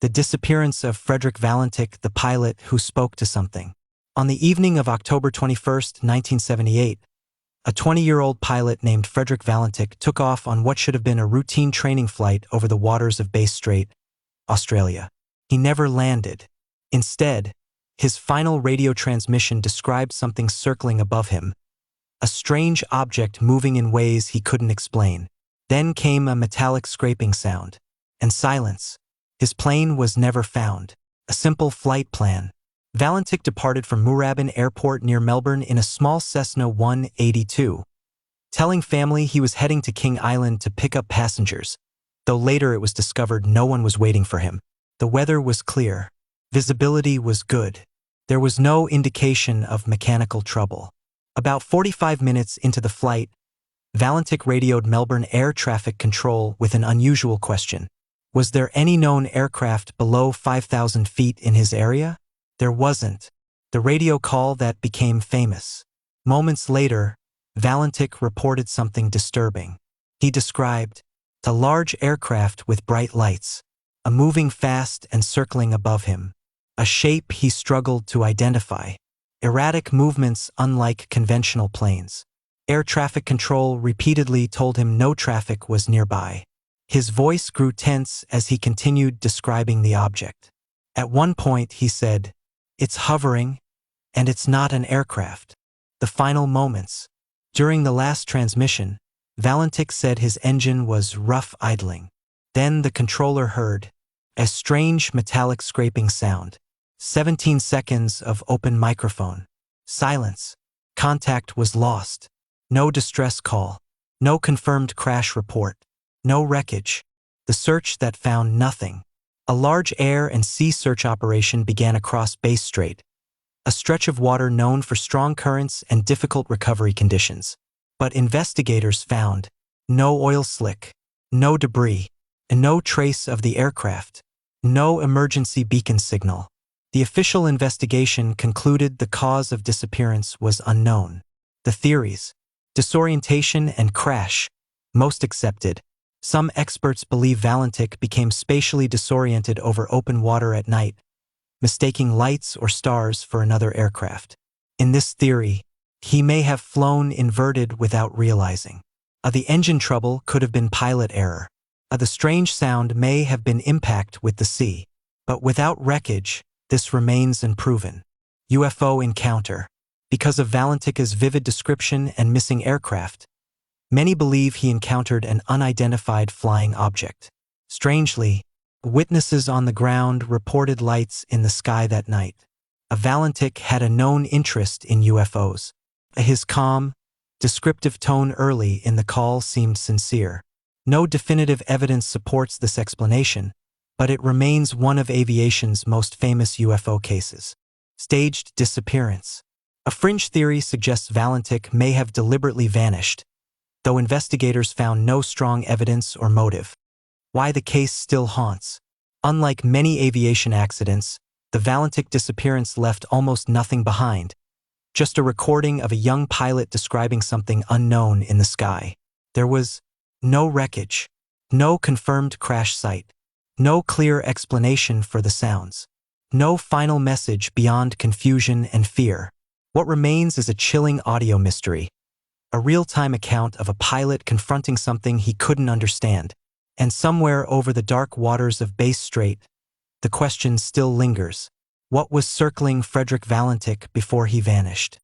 the disappearance of Frederick Valentich, the pilot who spoke to something. On the evening of October 21, 1978, a 20-year-old pilot named Frederick Valentich took off on what should have been a routine training flight over the waters of Bass Strait, Australia. He never landed. Instead, his final radio transmission described something circling above him, a strange object moving in ways he couldn't explain. Then came a metallic scraping sound, and silence. His plane was never found. A simple flight plan. Valentich departed from Moorabbin Airport near Melbourne in a small Cessna 182, telling family he was heading to King Island to pick up passengers, though later it was discovered no one was waiting for him. The weather was clear. Visibility was good. There was no indication of mechanical trouble. About 45 minutes into the flight, Valentich radioed Melbourne Air Traffic Control with an unusual question. Was there any known aircraft below 5,000 feet in his area? There wasn't. The radio call that became famous. Moments later, Valentich reported something disturbing. He described a large aircraft with bright lights, moving fast and circling above him. A shape he struggled to identify. Erratic movements unlike conventional planes. Air traffic control repeatedly told him no traffic was nearby. His voice grew tense as he continued describing the object. At one point he said, "It's hovering, and it's not an aircraft." The final moments. During the last transmission, Valentich said his engine was rough idling. Then the controller heard a strange metallic scraping sound. 17 seconds of open microphone. Silence. Contact was lost. No distress call. No confirmed crash report. No wreckage. The search that found nothing. A large air and sea search operation began across Bass Strait, a stretch of water known for strong currents and difficult recovery conditions. But investigators found no oil slick, no debris, and no trace of the aircraft, no emergency beacon signal. The official investigation concluded the cause of disappearance was unknown. The theories, disorientation and crash, most accepted. Some experts believe Valentich became spatially disoriented over open water at night, mistaking lights or stars for another aircraft. In this theory, he may have flown inverted without realizing. The engine trouble could have been pilot error. The strange sound may have been impact with the sea. But without wreckage, this remains unproven. UFO encounter. Because of Valentich's vivid description and missing aircraft, many believe he encountered an unidentified flying object. Strangely, witnesses on the ground reported lights in the sky that night. Valentich had a known interest in UFOs. His calm, descriptive tone early in the call seemed sincere. No definitive evidence supports this explanation, but it remains one of aviation's most famous UFO cases. Staged disappearance. A fringe theory suggests Valentich may have deliberately vanished, though investigators found no strong evidence or motive. Why the case still haunts. Unlike many aviation accidents, the Valentich disappearance left almost nothing behind, just a recording of a young pilot describing something unknown in the sky. There was no wreckage, no confirmed crash site, no clear explanation for the sounds, no final message beyond confusion and fear. What remains is a chilling audio mystery, a real-time account of a pilot confronting something he couldn't understand. And somewhere over the dark waters of Bass Strait, the question still lingers. What was circling Frederick Valentich before he vanished?